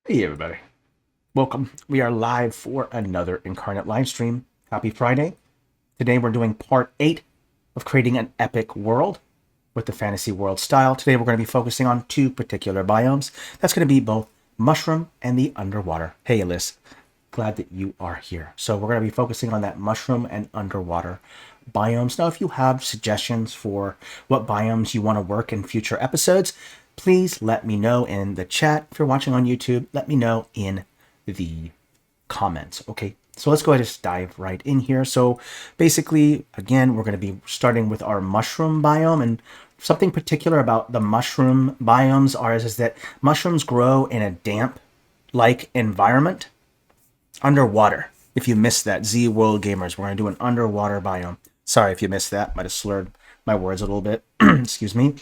Hey everybody, welcome. We are live for another Inkarnate live stream. Happy Friday. Today we're doing part 8 of creating an epic world with the fantasy world style. Today we're going to be focusing on two particular biomes. That's going to be both mushroom and the underwater. Hey Alyssa, glad that you are here. So we're going to be focusing on that mushroom and underwater biomes. Now, if you have suggestions for what biomes you want to work in future episodes, please let me know in the chat. If you're watching on YouTube, let me know in the comments. Okay, so let's go ahead and just dive right in here. So basically, again, we're going to be starting with our mushroom biome, and something particular about the mushroom biomes is that mushrooms grow in a damp like environment underwater. If you missed that, Z World Gamers, we're going to do an underwater biome. Sorry if you missed that. Might have slurred my words a little bit. Excuse me.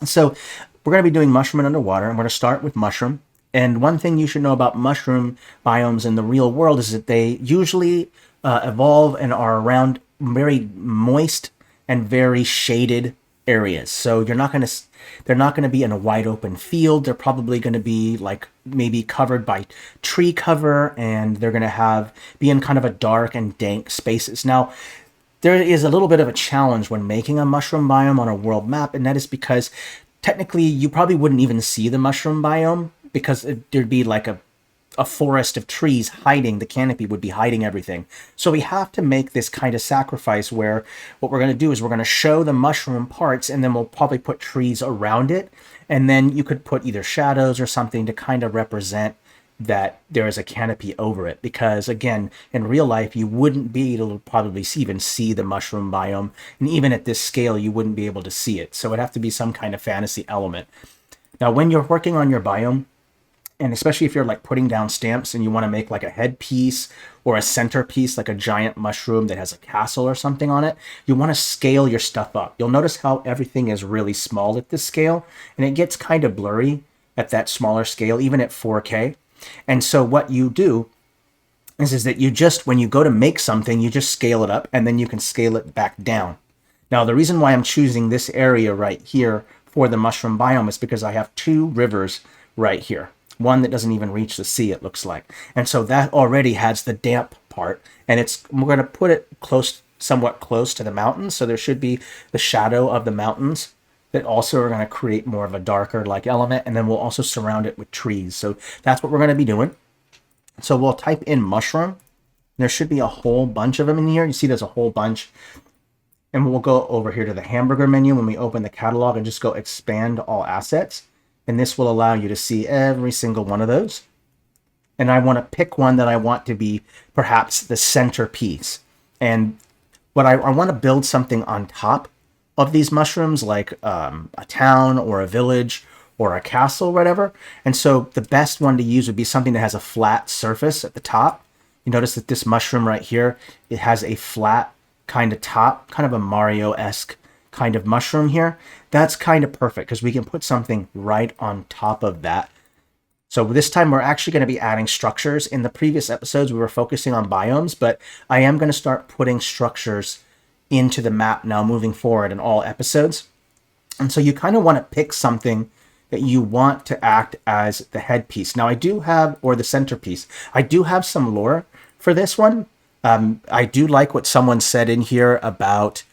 So we're going to be doing mushroom and underwater. I'm going to start with mushroom. And one thing you should know about mushroom biomes in the real world is that they usually evolve and are around very moist and very shaded areas. So they're not going to be in a wide open field. They're probably going to be like maybe covered by tree cover, and they're going to be in kind of a dark and dank spaces. Now, there is a little bit of a challenge when making a mushroom biome on a world map, and that is because technically you probably wouldn't even see the mushroom biome because there'd be like a forest of trees hiding, the canopy would be hiding everything. So we have to make this kind of sacrifice where what we're going to do is we're going to show the mushroom parts, and then we'll probably put trees around it. And then you could put either shadows or something to kind of represent that there is a canopy over it, because again, in real life you wouldn't be able to probably even see the mushroom biome, and even at this scale you wouldn't be able to see it. So it'd have to be some kind of fantasy element. Now when you're working on your biome, and especially if you're like putting down stamps and you want to make like a headpiece or a centerpiece, like a giant mushroom that has a castle or something on it, you want to scale your stuff up. You'll notice how everything is really small at this scale, and it gets kind of blurry at that smaller scale, even at 4K. And so what you do is that you just, when you go to make something, you just scale it up, and then you can scale it back down. Now, the reason why I'm choosing this area right here for the mushroom biome is because I have two rivers right here. One that doesn't even reach the sea, it looks like. And so that already has the damp part, and we're going to put it somewhat close to the mountains. So there should be the shadow of the mountains that also are going to create more of a darker like element, and then we'll also surround it with trees. So that's what we're going to be doing. So we'll type in mushroom. There should be a whole bunch of them in here. You see there's a whole bunch. And we'll go over here to the hamburger menu when we open the catalog and just go expand all assets. And this will allow you to see every single one of those. And I want to pick one that I want to be perhaps the centerpiece. And what I want to build something on top of these mushrooms, like a town or a village or a castle, whatever. And so the best one to use would be something that has a flat surface at the top. You notice that this mushroom right here, it has a flat kind of top, kind of a Mario-esque kind of mushroom here. That's kind of perfect because we can put something right on top of that. So this time we're actually going to be adding structures. In the previous episodes, we were focusing on biomes, but I am going to start putting structures into the map now moving forward in all episodes. And so you kind of want to pick something that you want to act as the headpiece. Now I do have, or the centerpiece, I do have some lore for this one. I do like what someone said in here about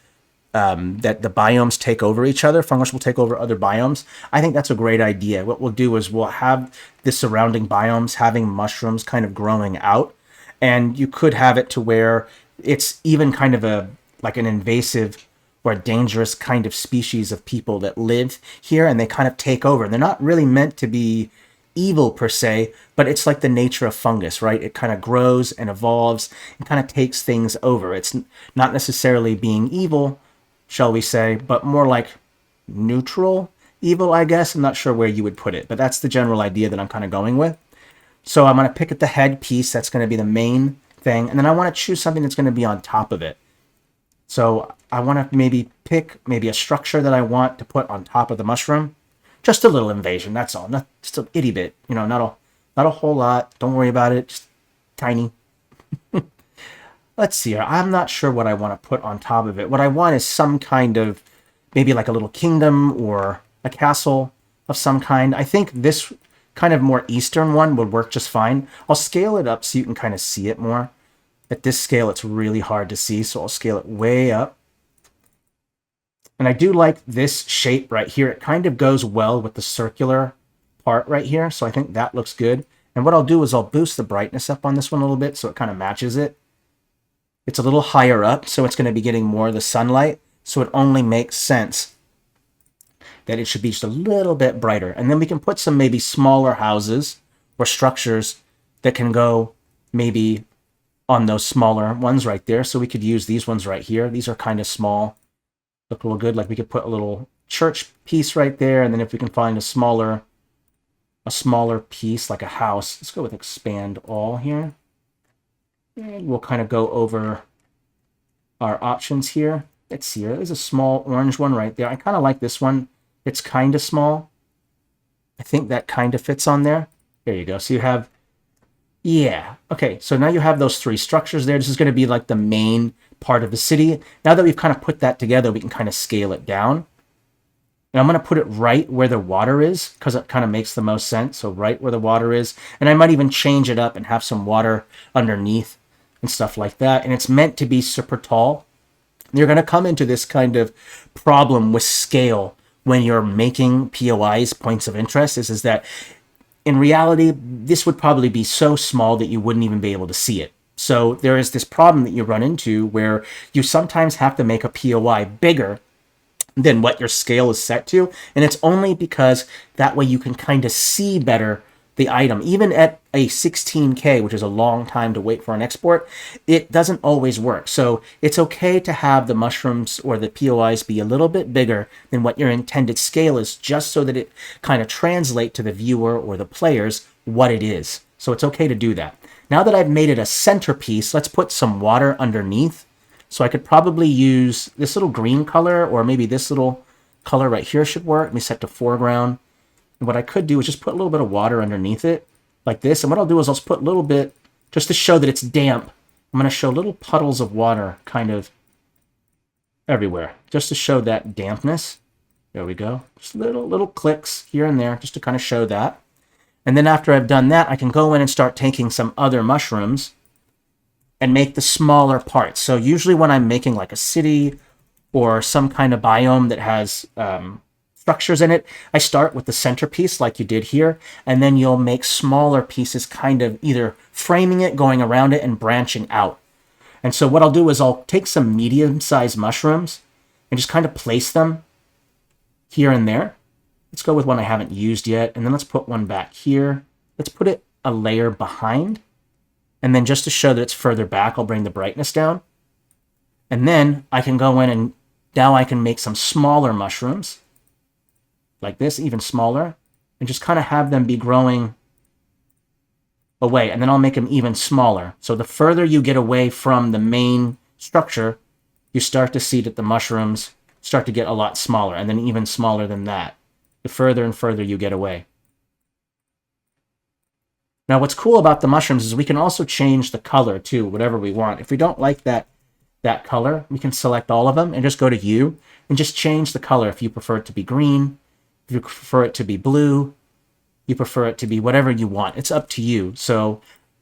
that the biomes take over each other. Fungus will take over other biomes. I think that's a great idea. What we'll do is we'll have the surrounding biomes having mushrooms kind of growing out, and you could have it to where it's even kind of like an invasive or a dangerous kind of species of people that live here, and they kind of take over. They're not really meant to be evil per se, but it's like the nature of fungus, right? It kind of grows and evolves and kind of takes things over. It's not necessarily being evil, shall we say, but more like neutral evil, I guess. I'm not sure where you would put it, but that's the general idea that I'm kind of going with. So I'm going to pick at the head piece. That's going to be the main thing. And then I want to choose something that's going to be on top of it. So I want to maybe pick a structure that I want to put on top of the mushroom. Just a little invasion, that's all. Not just a itty bit, not a whole lot. Don't worry about it. Just tiny. Let's see here. I'm not sure what I want to put on top of it. What I want is some kind of, maybe like a little kingdom or a castle of some kind. I think this kind of more eastern one would work just fine. I'll scale it up so you can kind of see it more. At this scale, it's really hard to see, so I'll scale it way up. And I do like this shape right here. It kind of goes well with the circular part right here, so I think that looks good. And what I'll do is I'll boost the brightness up on this one a little bit so it kind of matches it. It's a little higher up, so it's going to be getting more of the sunlight, so it only makes sense that it should be just a little bit brighter. And then we can put some maybe smaller houses or structures that can go maybe on those smaller ones right there. So we could use these ones right here. These are kind of small. Look real good. Like we could put a little church piece right there. And then if we can find a smaller piece like a house, let's go with expand all here. And we'll kind of go over our options here. Let's see, there's a small orange one right there. I kind of like this one. It's kind of small. I think that kind of fits on there. There you go. So you have, yeah. Okay, so now you have those three structures there. This is going to be like the main part of the city. Now that we've kind of put that together, we can kind of scale it down. And I'm going to put it right where the water is because it kind of makes the most sense. So right where the water is. And I might even change it up and have some water underneath and stuff like that. And it's meant to be super tall. You're going to come into this kind of problem with scale when you're making POIs, points of interest, is that in reality, this would probably be so small that you wouldn't even be able to see it. So there is this problem that you run into where you sometimes have to make a POI bigger than what your scale is set to. And it's only because that way you can kind of see better the item. Even at a 16K, which is a long time to wait for an export, it doesn't always work. So it's okay to have the mushrooms or the POIs be a little bit bigger than what your intended scale is, just so that it kind of translate to the viewer or the players what it is. So it's okay to do that. Now that I've made it a centerpiece, let's put some water underneath. So I could probably use this little green color, or maybe this little color right here should work. Let me set to foreground. And what I could do is just put a little bit of water underneath it, like this. And what I'll do is I'll just put a little bit, just to show that it's damp. I'm going to show little puddles of water kind of everywhere, just to show that dampness. There we go. Just little clicks here and there, just to kind of show that. And then after I've done that, I can go in and start taking some other mushrooms and make the smaller parts. So usually when I'm making like a city or some kind of biome that has structures in it, I start with the centerpiece like you did here, and then you'll make smaller pieces kind of either framing it, going around it, and branching out. And so what I'll do is I'll take some medium-sized mushrooms and just kind of place them here and there. Let's go with one I haven't used yet, and then let's put one back here. Let's put it a layer behind, and then just to show that it's further back, I'll bring the brightness down. And then I can go in and now I can make some smaller mushrooms like this, even smaller, and just kind of have them be growing away. And then I'll make them even smaller. So the further you get away from the main structure, you start to see that the mushrooms start to get a lot smaller, and then even smaller than that, the further and further you get away. Now what's cool about the mushrooms is we can also change the color too, whatever we want. If we don't like that color, we can select all of them and just go to U and just change the color. If you prefer it to be green, if you prefer it to be blue, you prefer it to be whatever you want. It's up to you. So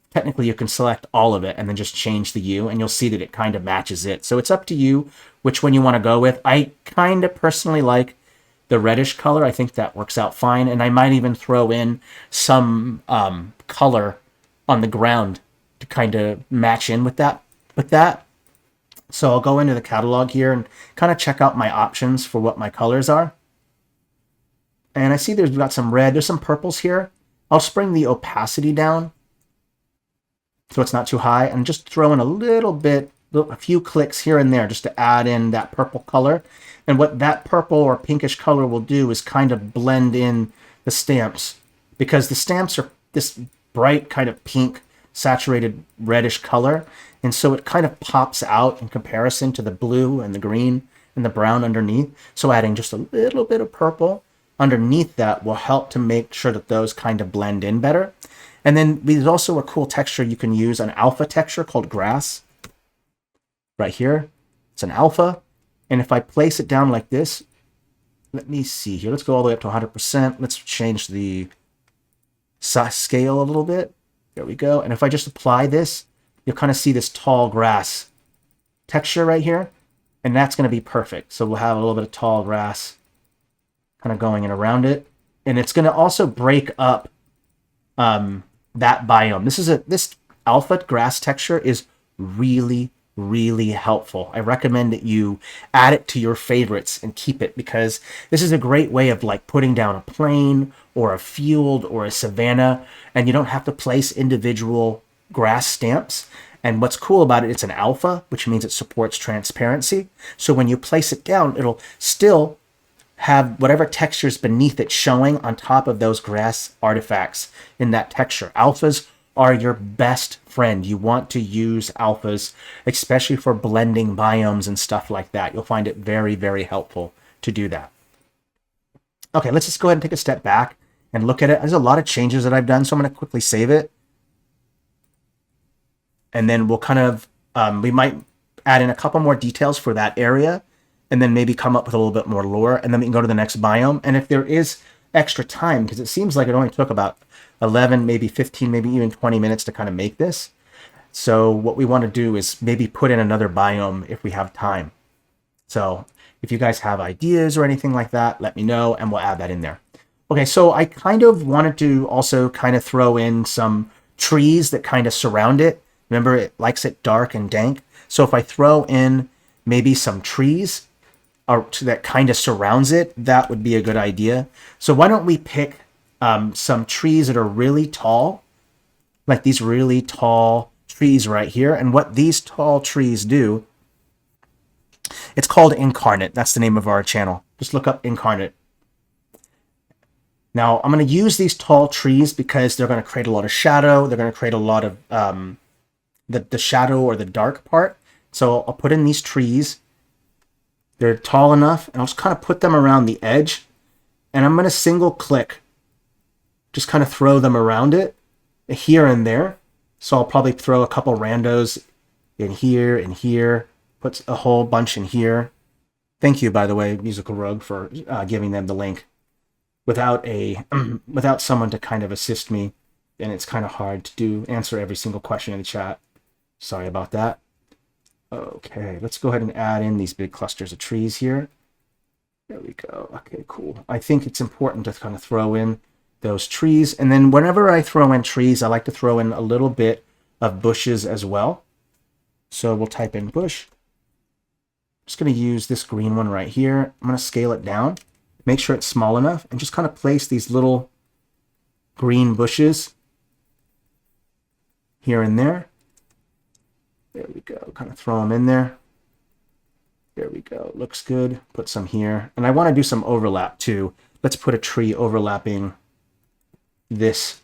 technically you can select all of it and then just change the U, and you'll see that it kind of matches it. So it's up to you which one you want to go with. I kind of personally like the reddish color. I think that works out fine. And I might even throw in some color on the ground to kind of match in with that. So I'll go into the catalog here and kind of check out my options for what my colors are. And I see we've got some red. There's some purples here. I'll just bring the opacity down so it's not too high, and just throw in a little bit, a few clicks here and there just to add in that purple color. And what that purple or pinkish color will do is kind of blend in the stamps, because the stamps are this bright kind of pink, saturated reddish color. And so it kind of pops out in comparison to the blue and the green and the brown underneath. So adding just a little bit of purple underneath that will help to make sure that those kind of blend in better. And then there's also a cool texture you can use, an alpha texture called grass. Right here, it's an alpha. And if I place it down like this, let me see here. Let's go all the way up to 100%. Let's change the scale a little bit. There we go. And if I just apply this, you'll kind of see this tall grass texture right here. And that's going to be perfect. So we'll have a little bit of tall grass kind of going in around it. And it's going to also break up that biome. This alpha grass texture is really, really helpful. I recommend that you add it to your favorites and keep it, because this is a great way of like putting down a plain or a field or a savanna, and you don't have to place individual grass stamps. And what's cool about it, it's an alpha, which means it supports transparency. So when you place it down, it'll still have whatever textures beneath it showing on top of those grass artifacts in that texture. Alphas are your best friend. You want to use alphas, especially for blending biomes and stuff like that. You'll find it very, very helpful to do that. Okay, let's just go ahead and take a step back and look at it. There's a lot of changes that I've done, so I'm going to quickly save it. And then we'll kind of, we might add in a couple more details for that area, and then maybe come up with a little bit more lore, and then we can go to the next biome. And if there is extra time, because it seems like it only took about 11, maybe 15, maybe even 20 minutes to kind of make this. So what we want to do is maybe put in another biome if we have time. So if you guys have ideas or anything like that, let me know, and we'll add that in there. Okay, so I kind of wanted to also kind of throw in some trees that kind of surround it. Remember, it likes it dark and dank. So if I throw in maybe some trees that kind of surrounds it, that would be a good idea. So why don't we pick some trees that are really tall, like these really tall trees right here. And what these tall trees do, it's called Inkarnate. That's the name of our channel. Just look up Inkarnate. Now, I'm going to use these tall trees because they're going to create a lot of shadow. They're going to create a lot of the shadow or the dark part. So I'll put in these trees. They're tall enough, and I'll just kind of put them around the edge. And I'm going to single click, just kind of throw them around it here and there. So I'll probably throw a couple randos in here, put a whole bunch in here. Thank you, by the way, Musical Rogue, for giving them the link. Without someone to kind of assist me, and it's kind of hard to answer every single question in the chat. Sorry about that. Okay, let's go ahead and add in these big clusters of trees here. There we go. Okay, cool. I think it's important to kind of throw in those trees. And then whenever I throw in trees, I like to throw in a little bit of bushes as well. So we'll type in bush. I'm just going to use this green one right here. I'm going to scale it down. Make sure it's small enough, and just kind of place these little green bushes here and there. There we go. Kind of throw them in there. There we go. Looks good. Put some here. And I want to do some overlap too. Let's put a tree overlapping this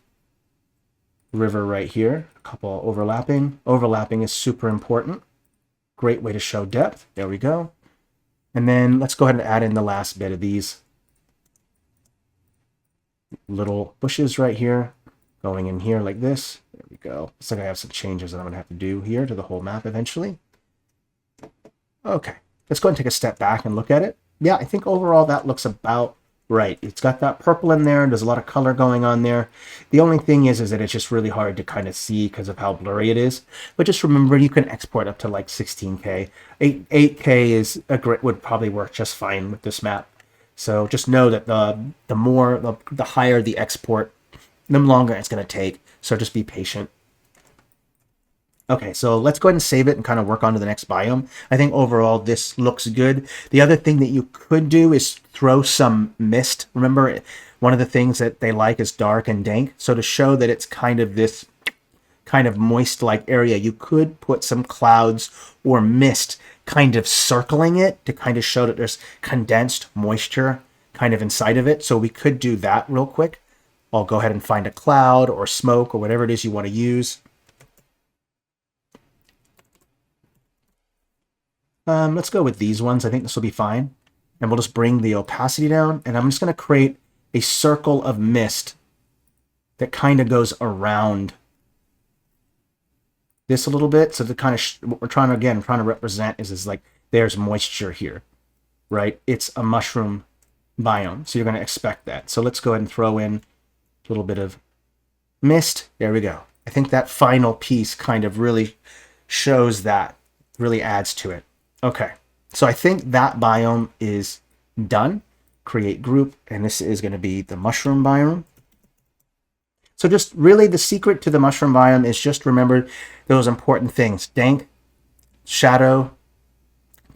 river right here. A couple overlapping. Overlapping is super important. Great way to show depth. There we go. And then let's go ahead and add in the last bit of these little bushes right here, going in here like this. There we go. Looks like I have some changes that I'm going to have to do here to the whole map eventually. Okay, let's go ahead and take a step back and look at it. Yeah, I think overall that looks about right. It's got that purple in there. There's a lot of color going on there. The only thing is that it's just really hard to kind of see because of how blurry it is. But just remember, you can export up to like 16K. 8K is would probably work just fine with this map. So just know that the higher the export, the longer it's going to take. So just be patient. Okay, so let's go ahead and save it and kind of work on to the next biome. I think overall this looks good. The other thing that you could do is throw some mist. Remember, one of the things that they like is dark and dank. So to show that it's kind of this kind of moist-like area, you could put some clouds or mist kind of circling it to kind of show that there's condensed moisture kind of inside of it. So we could do that real quick. I'll go ahead and find a cloud or smoke or whatever it is you want to use. Let's go with these ones. I think this will be fine. And we'll just bring the opacity down. And I'm just going to create a circle of mist that kind of goes around this a little bit. So the kind of what we're trying to represent is like there's moisture here, right? It's a mushroom biome, so you're going to expect that. So let's go ahead and throw in a little bit of mist. There we go. I think that final piece kind of really shows that, really adds to it. Okay, so I think that biome is done. Create group, and this is going to be the mushroom biome. So just really the secret to the mushroom biome is just remember those important things: dank, shadow,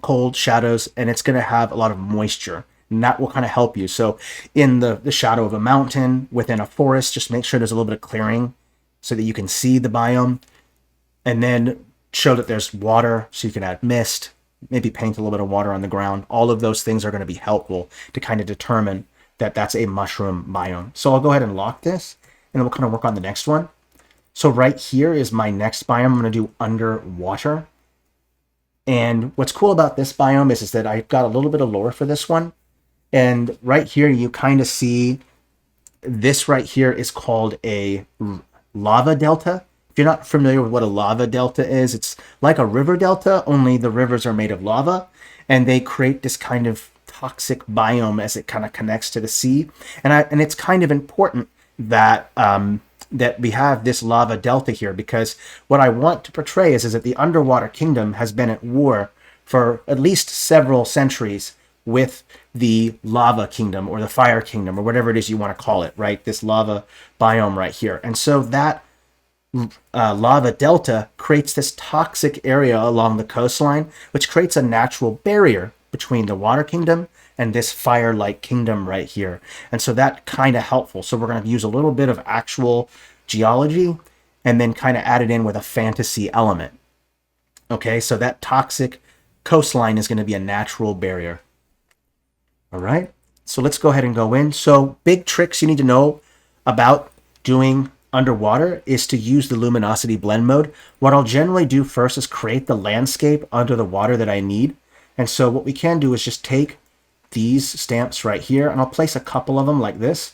cold shadows, and it's going to have a lot of moisture. And that will kind of help you. So in the shadow of a mountain, within a forest, just make sure there's a little bit of clearing so that you can see the biome. And then show that there's water, so you can add mist, maybe paint a little bit of water on the ground. All of those things are going to be helpful to kind of determine that that's a mushroom biome. So I'll go ahead and lock this, and we'll kind of work on the next one. So right here is my next biome. I'm going to do underwater. And what's cool about this biome is that I've got a little bit of lore for this one. And right here, you kind of see this right here is called a lava delta. If you're not familiar with what a lava delta is, it's like a river delta, only the rivers are made of lava. And they create this kind of toxic biome as it kind of connects to the sea. And it's kind of important that that we have this lava delta here, because what I want to portray is that the underwater kingdom has been at war for at least several centuries with the lava kingdom or the fire kingdom or whatever it is you want to call it, right? This lava biome right here. And so that lava delta creates this toxic area along the coastline, which creates a natural barrier between the water kingdom and this fire-like kingdom right here. And so that kind of helpful. So we're going to use a little bit of actual geology and then kind of add it in with a fantasy element. Okay, so that toxic coastline is going to be a natural barrier. All right, so let's go ahead and go in. So big tricks you need to know about doing underwater is to use the luminosity blend mode. What I'll generally do first is create the landscape under the water that I need. And so what we can do is just take these stamps right here, and I'll place a couple of them like this.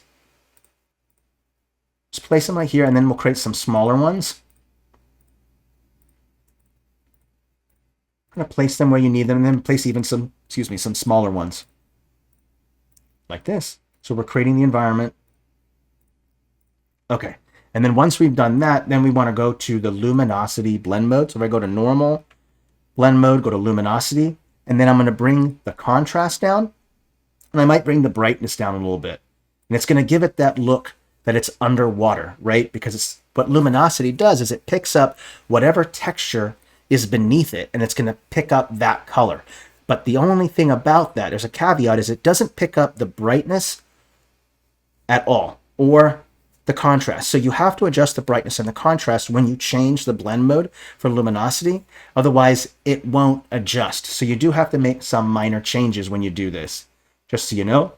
Just place them right here, and then we'll create some smaller ones. I'm going to place them where you need them, and then place even some smaller ones. Like this. So we're creating the environment. Okay. And then once we've done that, then we want to go to the luminosity blend mode. So if I go to normal, blend mode, go to luminosity, and then I'm going to bring the contrast down, and I might bring the brightness down a little bit. And it's going to give it that look that it's underwater, right? Because it's what luminosity does is it picks up whatever texture is beneath it, and it's going to pick up that color. But the only thing about that, there's a caveat, is it doesn't pick up the brightness at all, or the contrast. So you have to adjust the brightness and the contrast when you change the blend mode for luminosity. Otherwise, it won't adjust. So you do have to make some minor changes when you do this, just so you know.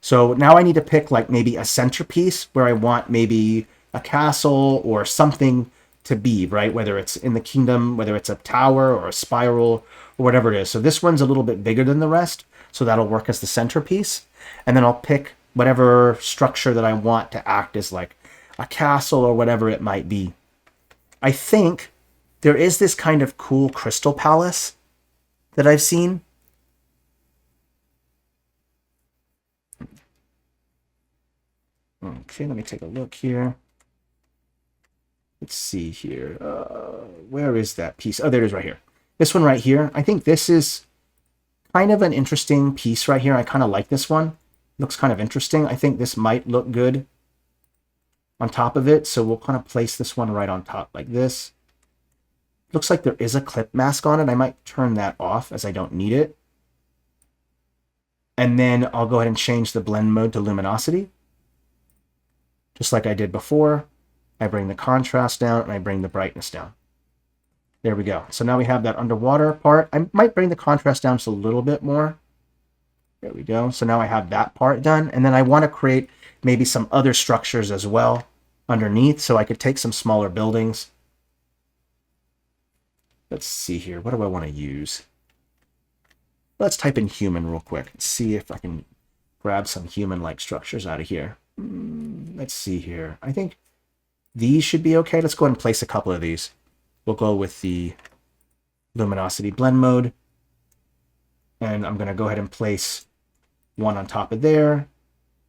So now I need to pick like maybe a centerpiece where I want maybe a castle or something to be, right? Whether it's in the kingdom, whether it's a tower or a spiral or whatever it is. So this one's a little bit bigger than the rest, so that'll work as the centerpiece. And then I'll pick whatever structure that I want to act as like a castle or whatever it might be. I think there is this kind of cool crystal palace that I've seen. Okay, let me take a look here. Let's see here. Where is that piece? Oh, there it is right here. This one right here. I think this is kind of an interesting piece right here. I kind of like this one. Looks kind of interesting. I think this might look good on top of it. So we'll kind of place this one right on top like this. Looks like there is a clip mask on it. I might turn that off as I don't need it. And then I'll go ahead and change the blend mode to luminosity. Just like I did before. I bring the contrast down and I bring the brightness down. There we go. So now we have that underwater part. I might bring the contrast down just a little bit more. There we go. So now I have that part done. And then I want to create maybe some other structures as well underneath. So I could take some smaller buildings. Let's see here. What do I want to use? Let's type in human real quick. Let's see if I can grab some human-like structures out of here. Let's see here. I think these should be okay. Let's go ahead and place a couple of these. We'll go with the luminosity blend mode. And I'm going to go ahead and place one on top of there,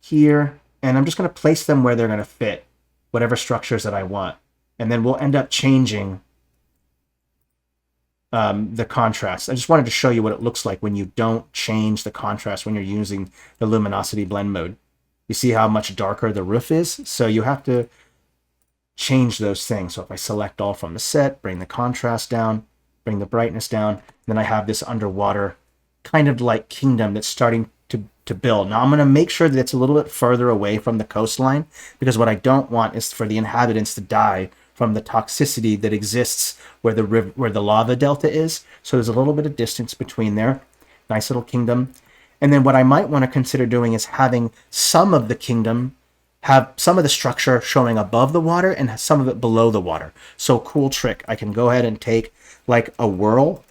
here. And I'm just going to place them where they're going to fit whatever structures that I want. And then we'll end up changing the contrast. I just wanted to show you what it looks like when you don't change the contrast when you're using the luminosity blend mode. You see how much darker the roof is? So you have to change those things. So if I select all from the set, bring the contrast down, bring the brightness down, then I have this underwater kind of like kingdom that's starting to build. Now I'm going to make sure that it's a little bit further away from the coastline, because what I don't want is for the inhabitants to die from the toxicity that exists where the lava delta is. So there's a little bit of distance between there. Nice little kingdom. And then what I might want to consider doing is having some of the kingdom have some of the structure showing above the water and some of it below the water. So cool trick. I can go ahead and take like a whirl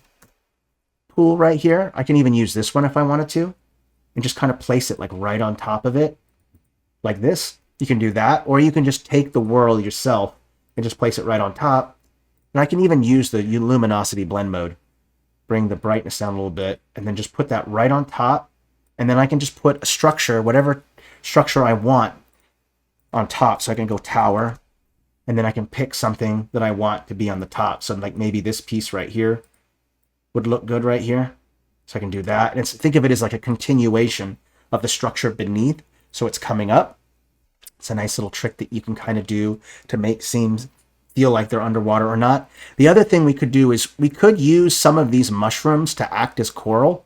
pool right here. I can even use this one if I wanted to, and just kind of place it like right on top of it like this. You can do that, or you can just take the whirl yourself and just place it right on top. And I can even use the luminosity blend mode, bring the brightness down a little bit, and then just put that right on top. And then I can just put a structure, whatever structure I want, on top. So I can go tower, and then I can pick something that I want to be on the top. So like maybe this piece right here would look good right here. So I can do that. And think of it as like a continuation of the structure beneath. So it's coming up. It's a nice little trick that you can kind of do to make scenes feel like they're underwater or not. The other thing we could do is we could use some of these mushrooms to act as coral.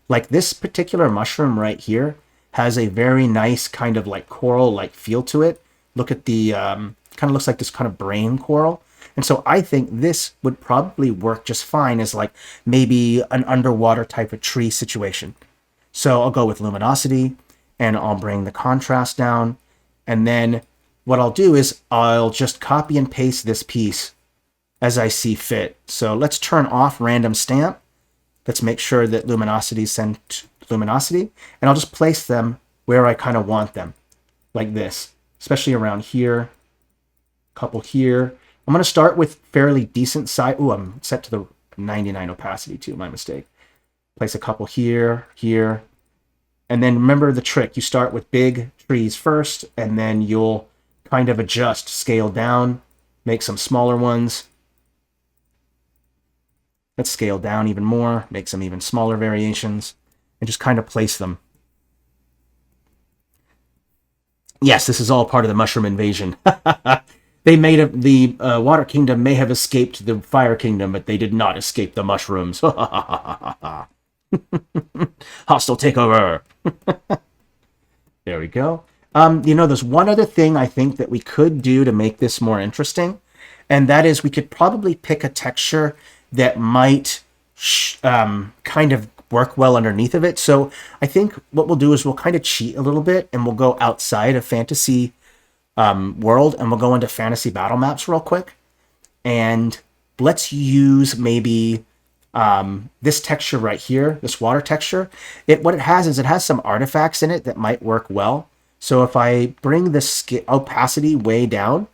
Like this particular mushroom right here has a very nice kind of like coral-like feel to it. Look at the, kind of looks like this kind of brain coral. And so I think this would probably work just fine as like maybe an underwater type of tree situation. So I'll go with luminosity, and I'll bring the contrast down. And then what I'll do is I'll just copy and paste this piece as I see fit. So let's turn off random stamp. Let's make sure that luminosity is sent to luminosity. And I'll just place them where I kind of want them, like this, especially around here, a couple here. I'm going to start with fairly decent size. Ooh, I'm set to the 99 opacity too, my mistake. Place a couple here, here. And then remember the trick. You start with big trees first, and then you'll kind of adjust, scale down, make some smaller ones. Let's scale down even more, make some even smaller variations, and just kind of place them. Yes, this is all part of the mushroom invasion. They made the Water Kingdom may have escaped the Fire Kingdom, but they did not escape the mushrooms. Hostile takeover. There we go. There's one other thing I think that we could do to make this more interesting, and that is we could probably pick a texture that might kind of work well underneath of it. So I think what we'll do is we'll kind of cheat a little bit, and we'll go outside of fantasy world, and we'll go into fantasy battle maps real quick. And let's use maybe this texture right here, this water texture. What it has is it has some artifacts in it that might work well. So if I bring the opacity way down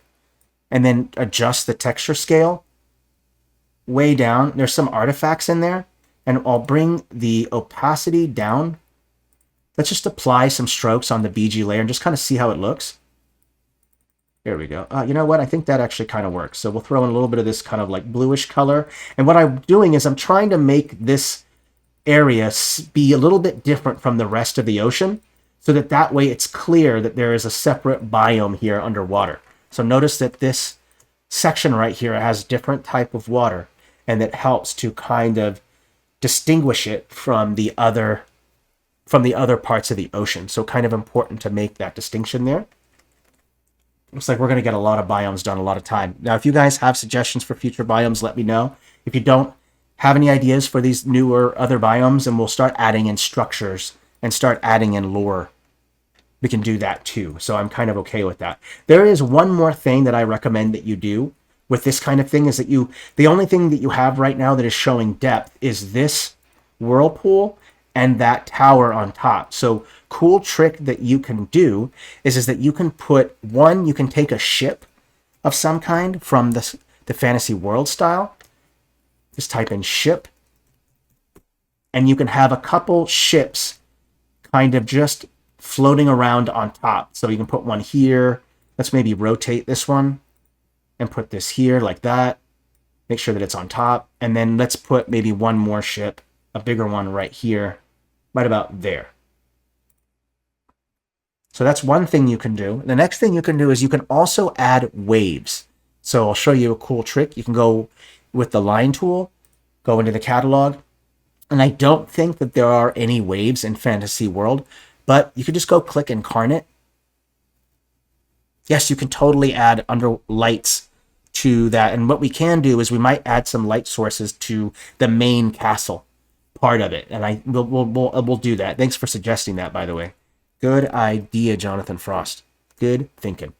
and then adjust the texture scale way down, there's some artifacts in there, and I'll bring the opacity down. Let's just apply some strokes on the BG layer and just kind of see how it looks. There we go. You know what? I think that actually kind of works. So we'll throw in a little bit of this kind of like bluish color. And what I'm doing is I'm trying to make this area be a little bit different from the rest of the ocean, so that way it's clear that there is a separate biome here underwater. So notice that this section right here has different type of water, and that helps to kind of distinguish it from the other parts of the ocean. So kind of important to make that distinction there. Looks like we're going to get a lot of biomes done a lot of time. Now, if you guys have suggestions for future biomes, let me know. If you don't have any ideas for these newer other biomes, and we'll start adding in structures and start adding in lore, we can do that too. So I'm kind of okay with that. There is one more thing that I recommend that you do with this kind of thing, is that the only thing that you have right now that is showing depth is this whirlpool and that tower on top. So cool trick that you can do is that you can you can take a ship of some kind from the fantasy world style. Just type in ship, and you can have a couple ships kind of just floating around on top. So you can put one here, Let's maybe rotate this one and put this here like that. Make sure that it's on top. And then let's put maybe one more ship, a bigger one right here, right about there. So that's one thing you can do. The next thing you can do is you can also add waves. So I'll show you a cool trick. You can go with the line tool, go into the catalog. And I don't think that there are any waves in Fantasy World, but you could just go click Inkarnate. Yes, you can totally add under lights to that. And what we can do is we might add some light sources to the main castle part of it. And we'll do that. Thanks for suggesting that, by the way. Good idea, Jonathan Frost. Good thinking.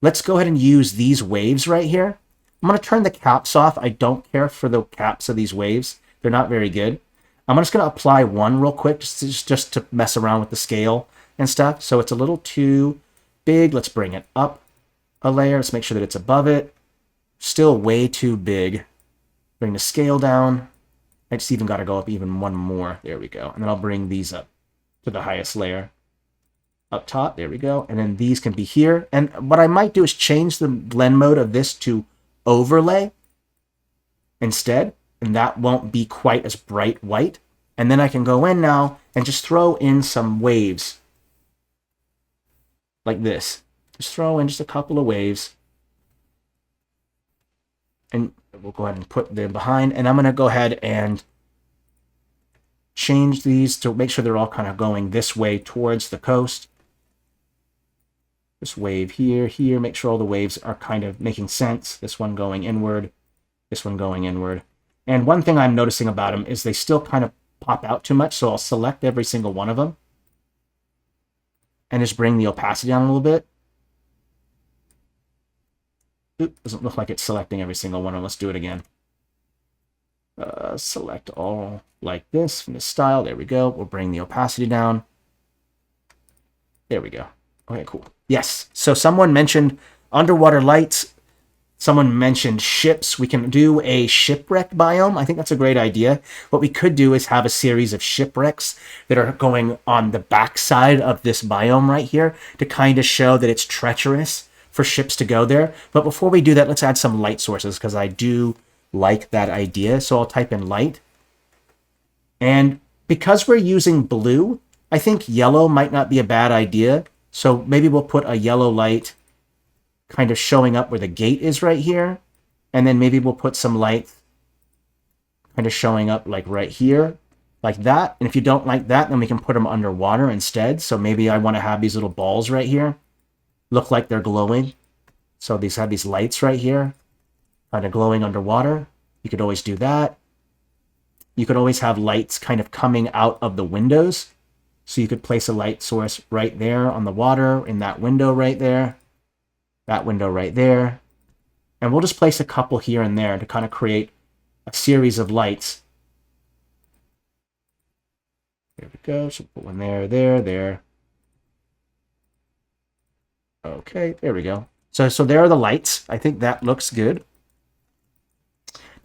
Let's go ahead and use these waves right here. I'm going to turn the caps off. I don't care for the caps of these waves. They're not very good. I'm just going to apply one real quick just to mess around with the scale and stuff. So it's a little too big. Let's bring it up a layer. Let's make sure that it's above it. Still way too big. Bring the scale down. I just even got to go up even one more. There we go. And then I'll bring these up to the highest layer. Up top, there we go. And then these can be here. And what I might do is change the blend mode of this to overlay instead. And that won't be quite as bright white. And then I can go in now and just throw in some waves. Like this. Just throw in just a couple of waves. And we'll go ahead and put them behind. And I'm going to go ahead and change these to make sure they're all kind of going this way towards the coast. This wave here, here. Make sure all the waves are kind of making sense. This one going inward. This one going inward. And one thing I'm noticing about them is they still kind of pop out too much. So I'll select every single one of them. And just bring the opacity down a little bit. Oop, doesn't look like it's selecting every single one of them. Let's do it again. Select all like this from the style. There we go. We'll bring the opacity down. There we go. Okay, cool. Yes. So someone mentioned underwater lights. Someone mentioned ships. We can do a shipwreck biome. I think that's a great idea. What we could do is have a series of shipwrecks that are going on the backside of this biome right here to kind of show that it's treacherous for ships to go there. But before we do that, let's add some light sources because I do like that idea. So I'll type in light. And because we're using blue, I think yellow might not be a bad idea. So maybe we'll put a yellow light kind of showing up where the gate is right here. And then maybe we'll put some light kind of showing up like right here, like that. And if you don't like that, then we can put them underwater instead. So maybe I want to have these little balls right here look like they're glowing. So these have these lights right here, kind of glowing underwater. You could always do that. You could always have lights kind of coming out of the windows. So you could place a light source right there on the water in that window right there. That window right there. And we'll just place a couple here and there to kind of create a series of lights. There we go. So put one there, there, there. Okay, there we go. So there are the lights. I think that looks good.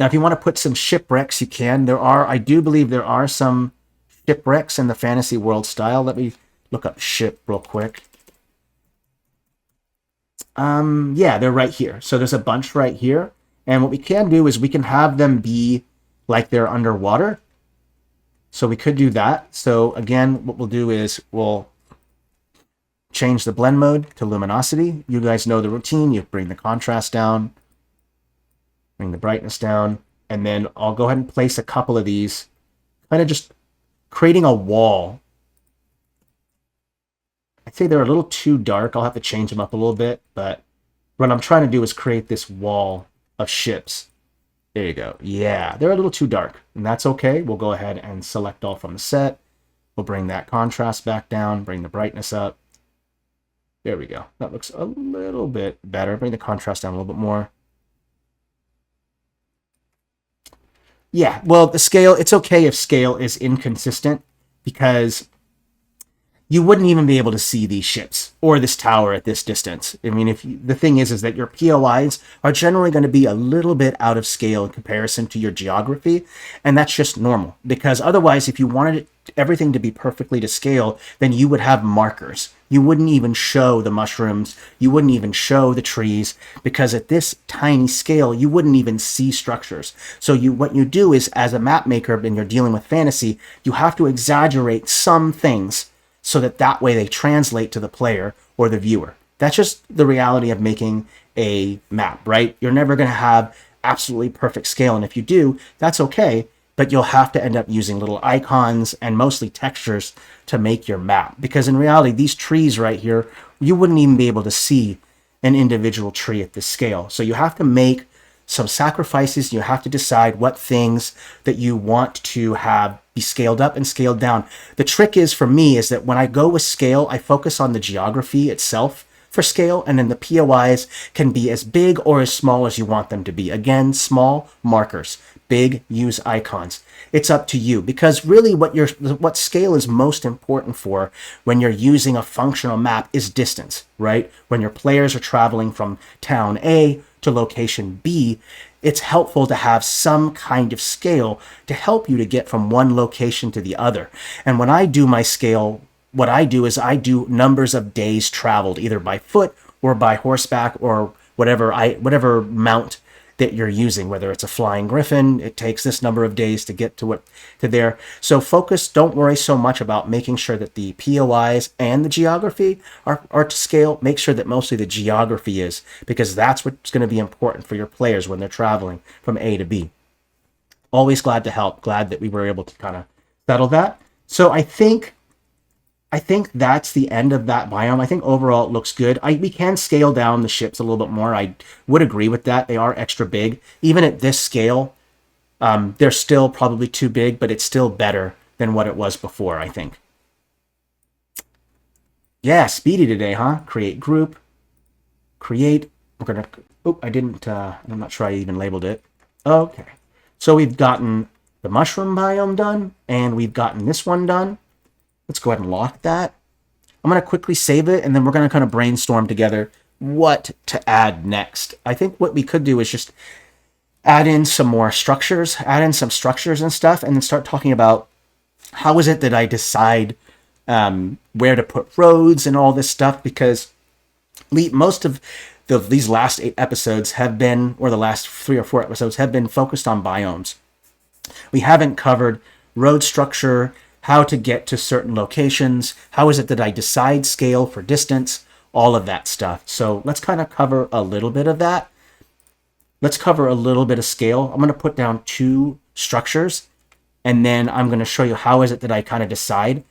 Now, if you want to put some shipwrecks, you can. I do believe there are some shipwrecks in the Fantasy World style. Let me look up ship real quick. Yeah, they're right here. So there's a bunch right here. And what we can do is we can have them be like they're underwater. So we could do that. So again, what we'll do is we'll change the blend mode to luminosity. You guys know the routine. You bring the contrast down, bring the brightness down, and then I'll go ahead and place a couple of these, kind of just creating a wall. I'd say they're a little too dark. I'll have to change them up a little bit, but what I'm trying to do is create this wall of ships. There you go. Yeah, they're a little too dark, and that's okay. We'll go ahead and select all from the set. We'll bring that contrast back down, bring the brightness up. There we go. That looks a little bit better. Bring the contrast down a little bit more. Yeah, well, the scale, it's okay if scale is inconsistent because you wouldn't even be able to see these ships or this tower at this distance. I mean, the thing is that your POIs are generally going to be a little bit out of scale in comparison to your geography, and that's just normal because otherwise, if you wanted everything to be perfectly to scale, then you would have markers. You wouldn't even show the mushrooms. You wouldn't even show the trees, because at this tiny scale, you wouldn't even see structures. So what you do is, as a map maker, and you're dealing with fantasy, you have to exaggerate some things so that way they translate to the player or the viewer. That's just the reality of making a map, right? You're never going to have absolutely perfect scale. And if you do, that's okay. But you'll have to end up using little icons and mostly textures to make your map. Because in reality, these trees right here, you wouldn't even be able to see an individual tree at this scale. So you have to make some sacrifices. You have to decide what things that you want to have be scaled up and scaled down. The trick is, for me, is that when I go with scale, I focus on the geography itself for scale, and then the POIs can be as big or as small as you want them to be. Again, small markers, big use icons. It's up to you, because really what scale is most important for when you're using a functional map is distance, right? When your players are traveling from town A to location B, it's helpful to have some kind of scale to help you to get from one location to the other. And when I do my scale, what I do is I do numbers of days traveled, either by foot or by horseback or whatever mount that you're using. Whether it's a flying griffin, it takes this number of days to get to there. So focus, don't worry so much about making sure that the POIs and the geography are to scale. Make sure that mostly the geography is, because that's what's going to be important for your players when they're traveling from A to B. Always glad to help. Glad that we were able to kind of settle that. So I think that's the end of that biome. I think overall it looks good. We can scale down the ships a little bit more. I would agree with that. They are extra big. Even at this scale, they're still probably too big, but it's still better than what it was before, I think. Yeah, speedy today, huh? Create group. Create. We're going to... Oh, I didn't... I'm not sure I even labeled it. Okay. So we've gotten the mushroom biome done, and we've gotten this one done. Let's go ahead and lock that. I'm going to quickly save it, and then we're going to kind of brainstorm together what to add next. I think what we could do is just add in some more structures, add in some structures and stuff, and then start talking about how is it that I decide where to put roads and all this stuff, because most of these last 8 episodes have been, or the last 3 or 4 episodes have been focused on biomes. We haven't covered road structure, how to get to certain locations, how is it that I decide scale for distance, all of that stuff. So let's kind of cover a little bit of that. Let's cover a little bit of scale. I'm going to put down 2 structures, and then I'm going to show you how is it that I kind of decide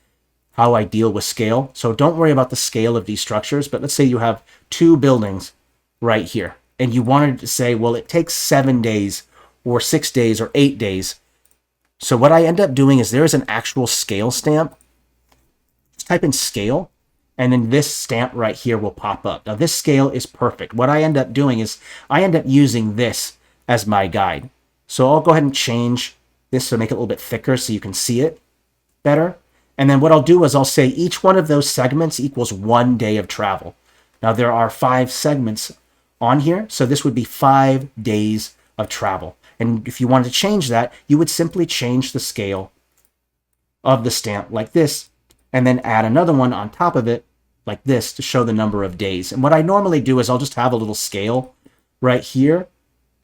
how I deal with scale. So don't worry about the scale of these structures, but let's say you have 2 buildings right here, and you wanted to say, well, it takes 7 days or 6 days or 8 days. So what I end up doing is there's an actual scale stamp. Just type in scale, and then this stamp right here will pop up. Now this scale is perfect. What I end up doing is I end up using this as my guide. So I'll go ahead and change this to make it a little bit thicker so you can see it better. And then what I'll do is I'll say each one of those segments equals 1 day of travel. Now there are 5 segments on here, so this would be 5 days of travel. And if you wanted to change that, you would simply change the scale of the stamp like this, and then add another one on top of it like this to show the number of days. And what I normally do is I'll just have a little scale right here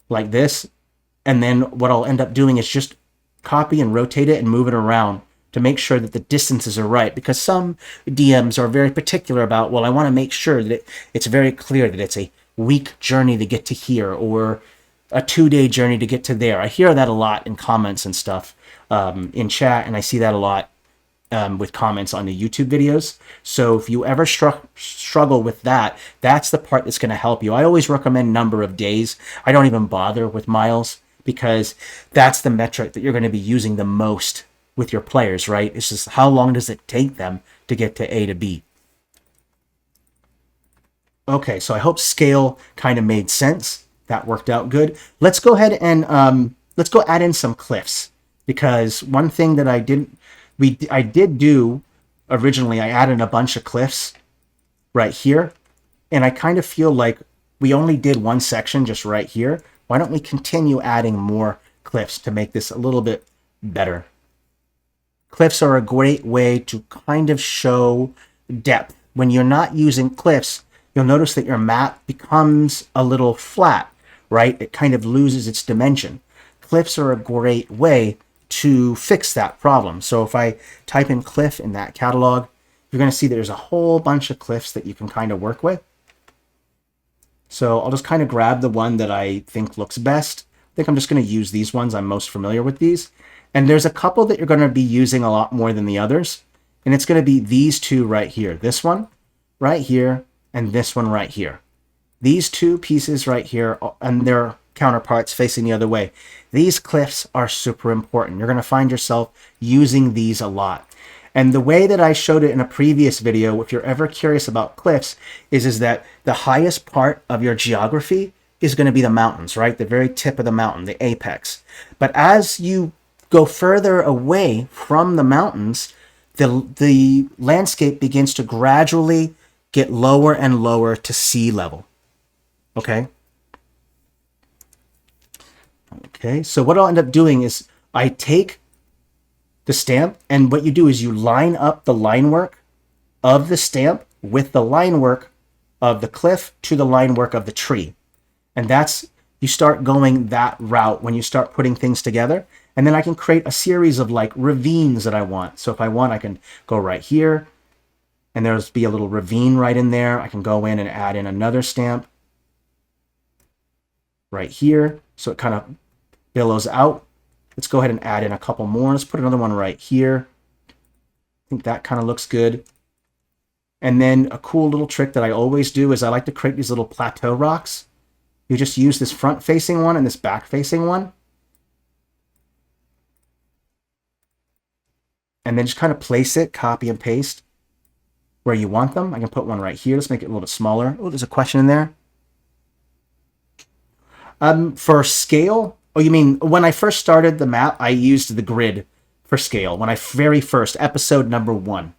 like this, and then what I'll end up doing is just copy and rotate it and move it around to make sure that the distances are right, because some DMs are very particular about, well, I want to make sure that it's very clear that it's a week journey to get to here, or a 2-day journey to get to there. I hear that a lot in comments and stuff in chat, and I see that a lot with comments on the YouTube videos. So if you ever struggle with that, that's the part that's going to help you. I always recommend number of days. I don't even bother with miles, because that's the metric that you're going to be using the most with your players, right? It's just how long does it take them to get to A to B. Okay, so I hope scale kind of made sense. That worked out good. Let's go ahead and let's go add in some cliffs, because one thing that I did do originally, I added a bunch of cliffs right here, and I kind of feel like we only did one section just right here. Why don't we continue adding more cliffs to make this a little bit better? cliffs are a great way to kind of show depth. When you're not using cliffs, you'll notice that your map becomes a little flat, right? It kind of loses its dimension. Cliffs are a great way to fix that problem. So if I type in cliff in that catalog, you're going to see there's a whole bunch of cliffs that you can kind of work with. So I'll just kind of grab the one that I think looks best. I think I'm just going to use these ones. I'm most familiar with these. And there's a couple that you're going to be using a lot more than the others. And it's going to be these two right here. This one right here and this one right here. These two pieces right here and their counterparts facing the other way. These cliffs are super important. You're going to find yourself using these a lot. And the way that I showed it in a previous video, if you're ever curious about cliffs, is that the highest part of your geography is going to be the mountains, right? The very tip of the mountain, the apex. But as you go further away from the mountains, the landscape begins to gradually get lower and lower to sea level. Okay? Okay, so what I'll end up doing is I take the stamp, and what you do is you line up the line work of the stamp with the line work of the cliff to the line work of the tree. And that's, you start going that route when you start putting things together. And then I can create a series of like ravines that I want. So if I want, I can go right here and there's be a little ravine right in there. I can go in and add in another stamp right here. So it kind of billows out. Let's go ahead and add in a couple more. Let's put another one right here. I think that kind of looks good. And then a cool little trick that I always do is I like to create these little plateau rocks. You just use this front-facing one and this back-facing one. And then just kind of place it, copy and paste where you want them. I can put one right here. Let's make it a little bit smaller. Oh, there's a question in there. For scale, oh, you mean when I first started the map, I used the grid for scale. When I very first, episode number 1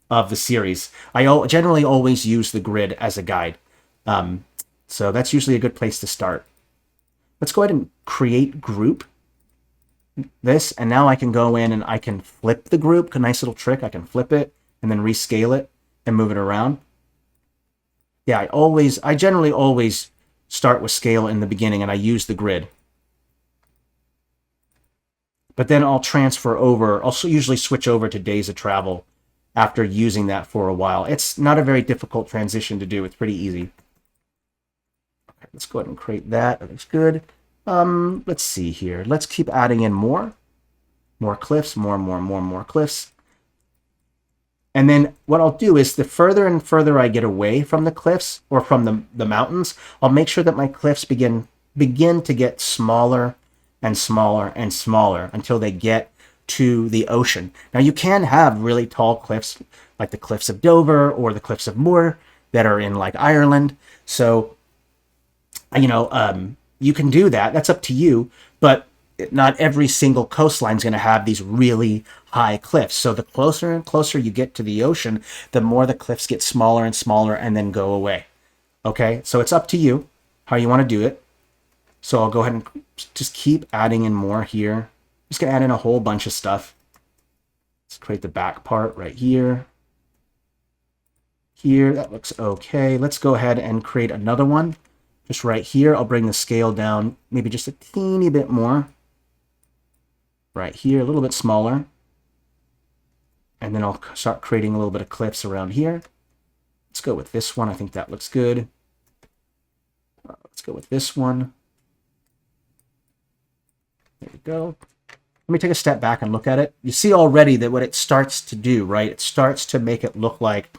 of the series, I generally always use the grid as a guide. So that's usually a good place to start. Let's go ahead and create group. This, and now I can go in and I can flip the group. A nice little trick. I can flip it and then rescale it and move it around. Yeah, I generally always start with scale in the beginning and I use the grid. But then I'll transfer over. I'll usually switch over to days of travel after using that for a while. It's not a very difficult transition to do. It's pretty easy. Okay, let's go ahead and create that. That looks good. Let's see here. Let's keep adding in more cliffs, more cliffs. And then what I'll do is the further and further I get away from the cliffs or from the mountains, I'll make sure that my cliffs begin to get smaller and smaller and smaller until they get to the ocean. Now you can have really tall cliffs like the cliffs of Dover or the cliffs of Moher that are in like Ireland. So, you can do that. That's up to you. But not every single coastline is going to have these really high cliffs. So the closer and closer you get to the ocean, the more the cliffs get smaller and smaller and then go away. Okay, so it's up to you how you want to do it. So I'll go ahead and just keep adding in more here. Just going to add in a whole bunch of stuff. Let's create the back part right here. Here, that looks okay. Let's go ahead and create another one. Just right here, I'll bring the scale down maybe just a teeny bit more. Right here, a little bit smaller. And then I'll start creating a little bit of cliffs around here. Let's go with this one. I think that looks good. Let's go with this one. There we go. Let me take a step back and look at it. You see already that what it starts to do, right? It starts to make it look like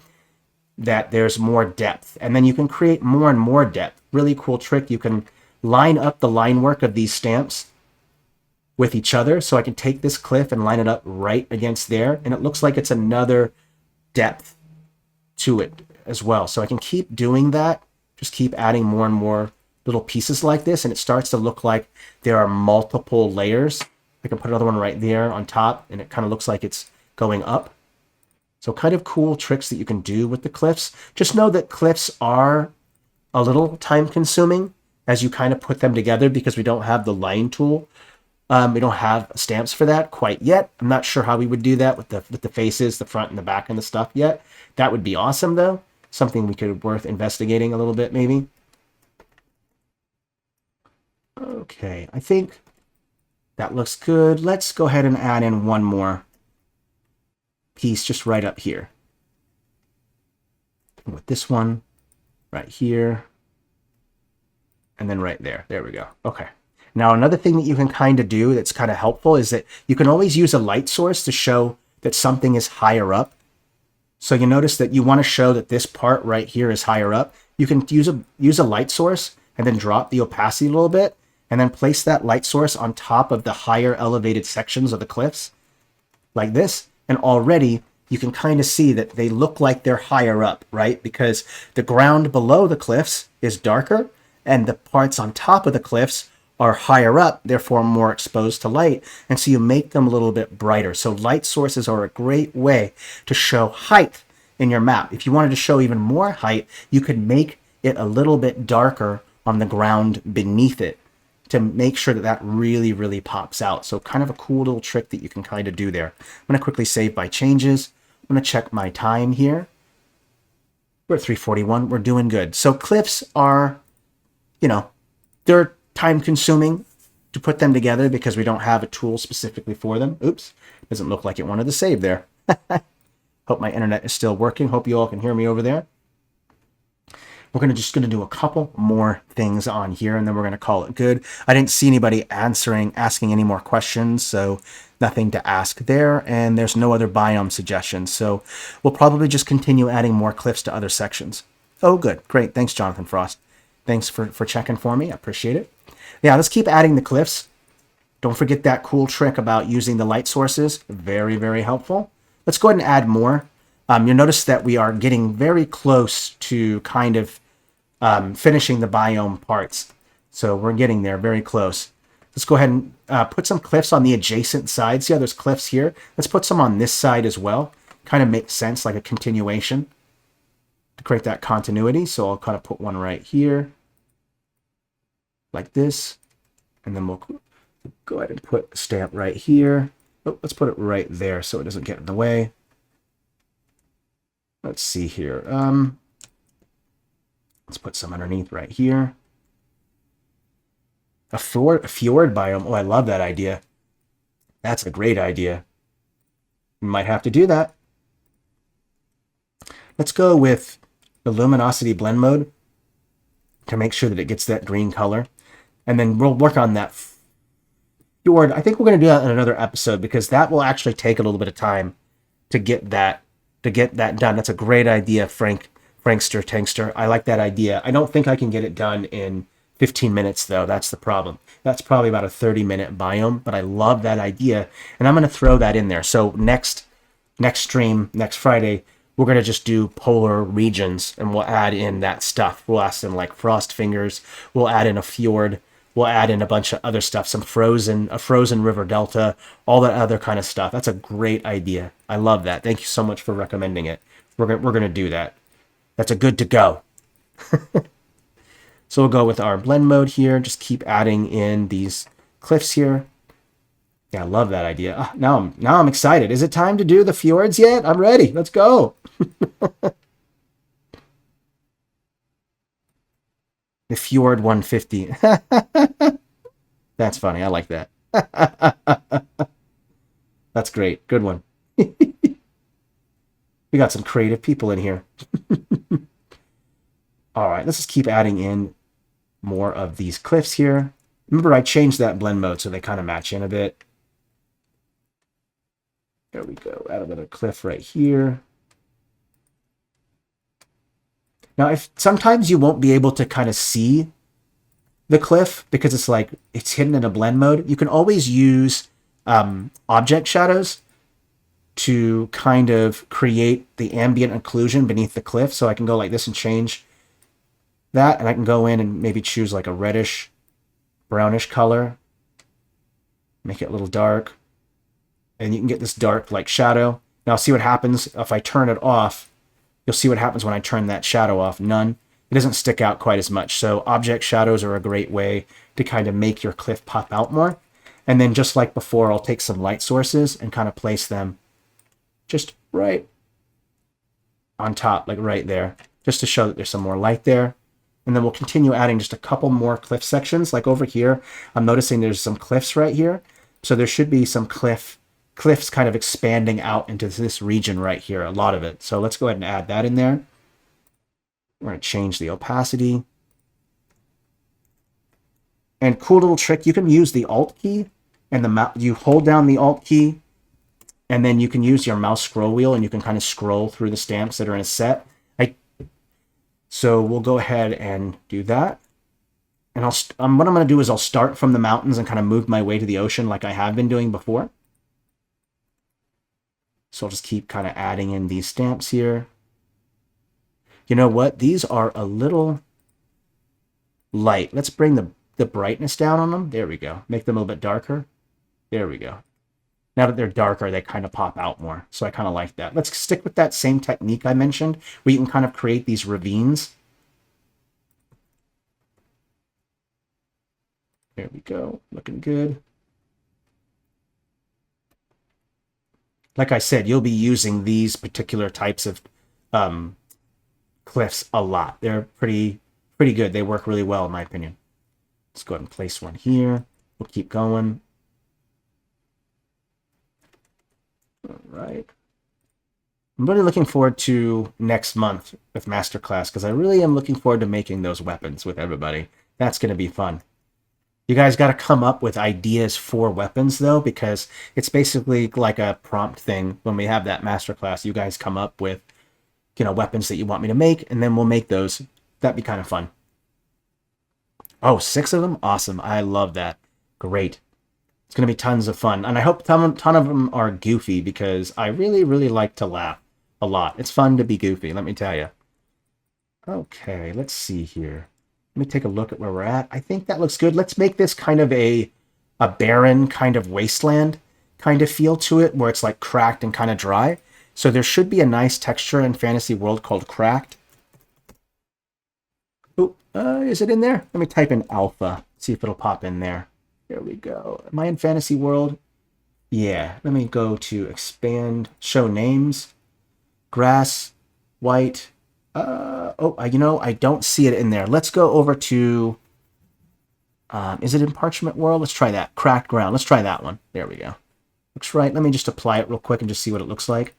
that there's more depth. And then you can create more and more depth. Really cool trick. You can line up the line work of these stamps with each other. So I can take this cliff and line it up right against there. And it looks like it's another depth to it as well. So I can keep doing that. Just keep adding more and more little pieces like this. And it starts to look like there are multiple layers. I can put another one right there on top. And it kind of looks like it's going up. So kind of cool tricks that you can do with the cliffs. Just know that cliffs are a little time consuming as you kind of put them together because we don't have the line tool We don't have stamps for that quite yet. I'm not sure how we would do that with the faces, the front and the back and the stuff yet. That would be awesome though. Something we could worth investigating a little bit maybe. Okay, I think that looks good. Let's go ahead and add in one more piece just right up here. With this one right here. And then right there. There we go. Okay. Now, another thing that you can kind of do that's kind of helpful is that you can always use a light source to show that something is higher up. So you notice that you want to show that this part right here is higher up. You can use a light source and then drop the opacity a little bit and then place that light source on top of the higher elevated sections of the cliffs like this. And already you can kind of see that they look like they're higher up, right? Because the ground below the cliffs is darker and the parts on top of the cliffs are higher up, therefore more exposed to light. And so you make them a little bit brighter. So light sources are a great way to show height in your map. If you wanted to show even more height, you could make it a little bit darker on the ground beneath it to make sure that that really, really pops out. So kind of a cool little trick that you can kind of do there. I'm going to quickly save my changes. I'm going to check my time here. We're at 3:41. We're doing good. So cliffs are, they're time consuming to put them together because we don't have a tool specifically for them. Oops, doesn't look like it wanted to save there. Hope my internet is still working. Hope you all can hear me over there. We're just going to do a couple more things on here and then we're going to call it good. I didn't see anybody asking any more questions, so nothing to ask there. And there's no other biome suggestions. So we'll probably just continue adding more cliffs to other sections. Oh, good. Great. Thanks, Jonathan Frost. Thanks for checking for me. I appreciate it. Yeah, let's keep adding the cliffs. Don't forget that cool trick about using the light sources. Very, very helpful. Let's go ahead and add more. You'll notice that we are getting very close to kind of finishing the biome parts. So we're getting there very close. Let's go ahead and put some cliffs on the adjacent sides. Yeah, there's cliffs here. Let's put some on this side as well. Kind of makes sense, like a continuation to create that continuity. So I'll kind of put one right here like this. And then we'll go ahead and put a stamp right here. Oh, let's put it right there so it doesn't get in the way. Let's see here. Let's put some underneath right here. A fjord biome. Oh, I love that idea. That's a great idea. We might have to do that. Let's go with the luminosity blend mode to make sure that it gets that green color. And then we'll work on that fjord. I think we're going to do that in another episode because that will actually take a little bit of time to get that done. That's a great idea, Frankster Tankster. I like that idea. I don't think I can get it done in 15 minutes, though. That's the problem. That's probably about a 30-minute biome, but I love that idea, and I'm going to throw that in there. So next stream, next Friday, we're going to just do polar regions, and we'll add in that stuff. We'll add in like frost fingers. We'll add in a fjord. We'll add in a bunch of other stuff, a frozen river delta, all that other kind of stuff. That's a great idea. I love that. Thank you so much for recommending it. We're going to do that. That's a good to go. So we'll go with our blend mode here. Just keep adding in these cliffs here. Yeah, I love that idea. Now I'm excited. Is it time to do the fjords yet? I'm ready. Let's go. The Fjord 150. That's funny. I like that. That's great. Good one. We got some creative people in here. All right, let's just keep adding in more of these cliffs here. Remember, I changed that blend mode so they kind of match in a bit. There we go. Add another cliff right here. Now, if sometimes you won't be able to kind of see the cliff because it's hidden in a blend mode, you can always use object shadows to kind of create the ambient occlusion beneath the cliff. So I can go like this and change that, and I can go in and maybe choose like a reddish, brownish color, make it a little dark, and you can get this dark like shadow. Now see what happens if I turn it off. You'll see what happens when I turn that shadow off. None. It doesn't stick out quite as much. So object shadows are a great way to kind of make your cliff pop out more. And then just like before, I'll take some light sources and kind of place them just right on top, like right there, just to show that there's some more light there. And then we'll continue adding just a couple more cliff sections. Like over here, I'm noticing there's some cliffs right here. So there should be some cliffs kind of expanding out into this region right here, a lot of it. So let's go ahead and add that in there. We're going to change the opacity. And cool little trick, you can use the Alt key, and you hold down the Alt key, and then you can use your mouse scroll wheel, and you can kind of scroll through the stamps that are in a set. So we'll go ahead and do that. And what I'm going to do is I'll start from the mountains and kind of move my way to the ocean like I have been doing before. So I'll just keep kind of adding in these stamps here. You know what? These are a little light. Let's bring the brightness down on them. There we go. Make them a little bit darker. There we go. Now that they're darker, they kind of pop out more. So I kind of like that. Let's stick with that same technique I mentioned, where you can kind of create these ravines. There we go. Looking good. Like I said, you'll be using these particular types of cliffs a lot. They're pretty good. They work really well, in my opinion. Let's go ahead and place one here. We'll keep going. All right. I'm really looking forward to next month with Masterclass, because I really am looking forward to making those weapons with everybody. That's going to be fun. You guys got to come up with ideas for weapons, though, because it's basically like a prompt thing. When we have that Masterclass, you guys come up with, weapons that you want me to make, and then we'll make those. That'd be kind of fun. Oh, 6 of them? Awesome. I love that. Great. It's going to be tons of fun. And I hope a ton of them are goofy, because I really, really like to laugh a lot. It's fun to be goofy, let me tell you. Okay, let's see here. Let me take a look at where we're at. I think that looks good. Let's make this kind of a barren kind of wasteland kind of feel to it, where it's like cracked and kind of dry. So there should be a nice texture in Fantasy World called cracked. Oh, is it in there? Let me type in alpha, see if it'll pop in there. There we go. Am I in Fantasy World? Yeah. Let me go to expand, show names, grass, white. I don't see it in there. Let's go over to, is it in Parchment World? Let's try that. Cracked ground. Let's try that one. There we go. Looks right. Let me just apply it real quick and just see what it looks like.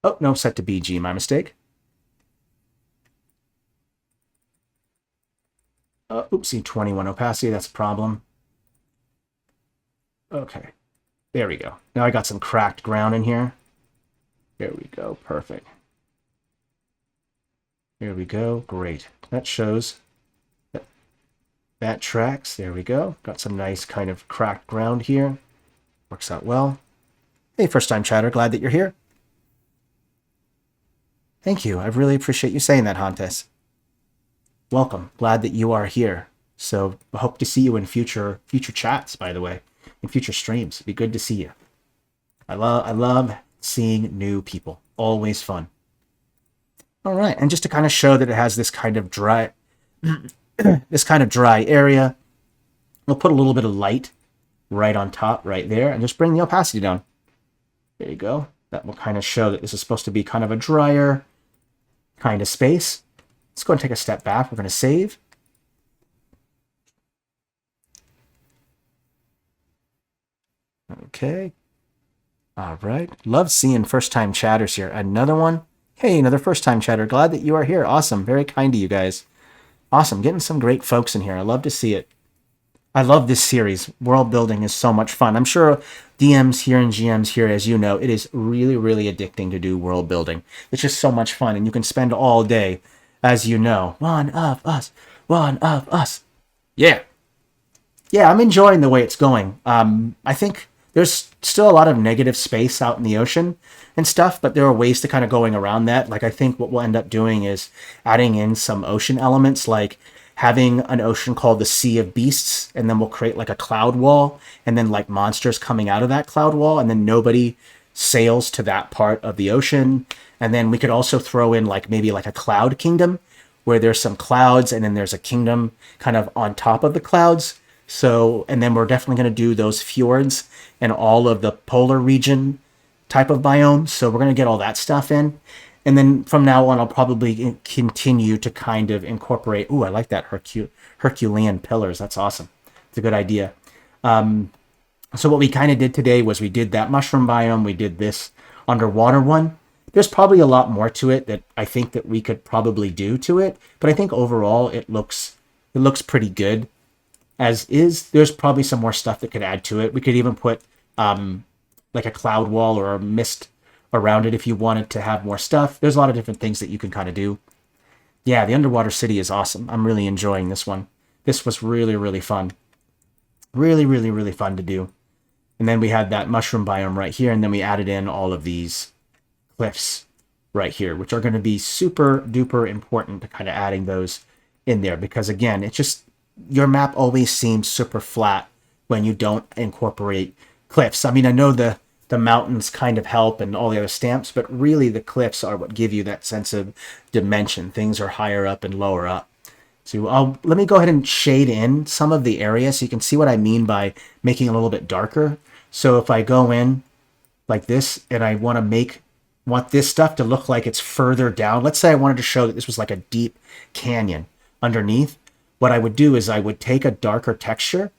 Oh, no, set to BG. My mistake. Oopsie, 21 opacity. That's a problem. Okay. There we go. Now I got some cracked ground in here. There we go. Perfect. There we go. Great. That shows that tracks. There we go. Got some nice kind of cracked ground here. Works out well. Hey, first-time chatter. Glad that you're here. Thank you. I really appreciate you saying that, Hantes. Welcome. Glad that you are here. So I hope to see you in future chats, by the way, in future streams. It'd be good to see you. I love seeing new people. Always fun. All right, and just to kind of show that it has this kind of dry, area, we'll put a little bit of light right on top, right there, and just bring the opacity down. There you go. That will kind of show that this is supposed to be kind of a drier kind of space. Let's go and take a step back. We're going to save. Okay. All right. Love seeing first-time chatters here. Another one. Hey, another first-time chatter. Glad that you are here. Awesome. Very kind to you guys. Awesome. Getting some great folks in here. I love to see it. I love this series. World building is so much fun. I'm sure DMs here and GMs here, as you know, it is really, really addicting to do world building. It's just so much fun, and you can spend all day, as you know. One of us. One of us. Yeah. Yeah, I'm enjoying the way it's going. I think there's still a lot of negative space out in the ocean and stuff, but there are ways to kind of going around that. Like, I think what we'll end up doing is adding in some ocean elements, like having an ocean called the Sea of Beasts, and then we'll create like a cloud wall, and then like monsters coming out of that cloud wall, and then nobody sails to that part of the ocean. And then we could also throw in like maybe like a cloud kingdom, where there's some clouds, and then there's a kingdom kind of on top of the clouds. So, and then we're definitely going to do those fjords and all of the polar region type of biomes. So we're going to get all that stuff in. And then from now on, I'll probably continue to kind of incorporate. Ooh, I like that Herculean pillars. That's awesome. It's a good idea. So what we kind of did today was we did that mushroom biome. We did this underwater one. There's probably a lot more to it that I think that we could probably do to it. But I think overall it looks pretty good as is. There's probably some more stuff that could add to it. We could even put like a cloud wall or a mist around it if you wanted to have more stuff. There's a lot of different things that you can kind of do. Yeah, the underwater city is awesome. I'm really enjoying this one. This was really, really fun. Really, really, really fun to do. And then we had that mushroom biome right here, and then we added in all of these cliffs right here, which are going to be super duper important to kind of adding those in there, because again, it's just, your map always seems super flat when you don't incorporate cliffs. I mean, I know the mountains kind of help and all the other stamps, but really the cliffs are what give you that sense of dimension. Things are higher up and lower up. So let me go ahead and shade in some of the areas so you can see what I mean by making it a little bit darker. So if I go in like this and I want this stuff to look like it's further down. Let's say I wanted to show that this was like a deep canyon underneath. What I would do is I would take a darker texture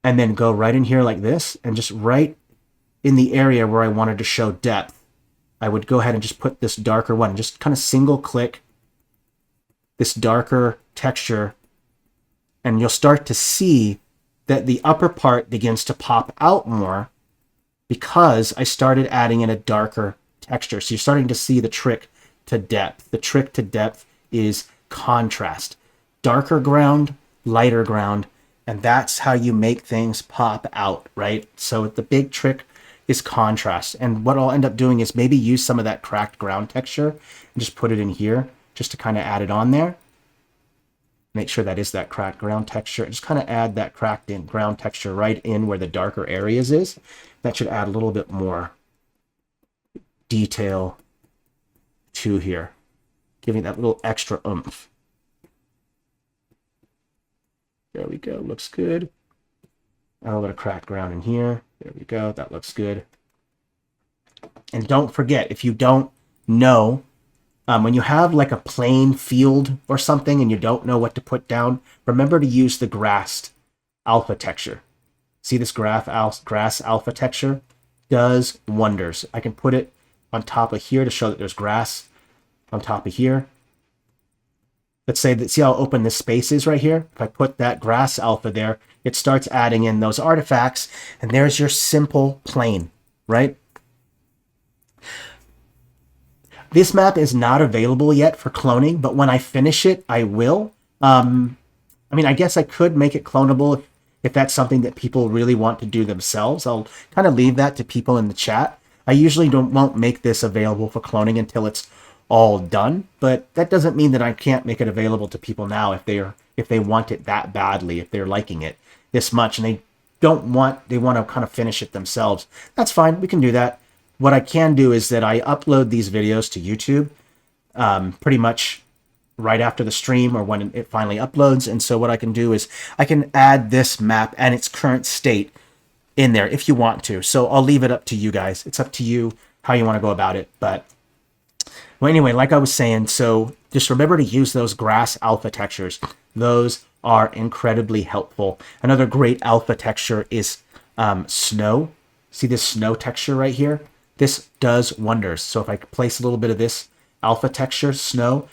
and then go right in here like this, and just right in the area where I wanted to show depth, I would go ahead and just put this darker one, just kind of single click this darker texture, and you'll start to see that the upper part begins to pop out more because I started adding in a darker texture. So you're starting to see the trick to depth. The trick to depth is contrast. Darker ground, lighter ground, and that's how you make things pop out, right? So the big trick is contrast. And what I'll end up doing is maybe use some of that cracked ground texture and just put it in here just to kind of add it on there. Make sure that is that cracked ground texture. Just kind of add that cracked in ground texture right in where the darker areas is. That should add a little bit more detail to here, giving that little extra oomph. There we go. Looks good. A little bit of cracked ground in here. There we go. That looks good. And don't forget, if you don't know, when you have like a plain field or something and you don't know what to put down, remember to use the grassed alpha texture. See this grass alpha texture? Does wonders. I can put it on top of here to show that there's grass on top of here. Let's say that, see how open this space is right here? If I put that grass alpha there, it starts adding in those artifacts, and there's your simple plane, right? This map is not available yet for cloning, but when I finish it, I will. I mean, I guess I could make it clonable if that's something that people really want to do themselves. I'll kind of leave that to people in the chat. I usually won't make this available for cloning until it's all done, but that doesn't mean that I can't make it available to people now if they want it that badly, if they're liking it this much and they want to kind of finish it themselves. That's fine. We can do that. What I can do is that I upload these videos to YouTube pretty much right after the stream or when it finally uploads. And so what I can do is I can add this map and its current state in there if you want to. So I'll leave it up to you guys. It's up to you how you want to go about it. But well, anyway, like I was saying, so just remember to use those grass alpha textures. Those are incredibly helpful. Another great alpha texture is snow. See this snow texture right here? This does wonders. So if I place a little bit of this alpha texture, snow,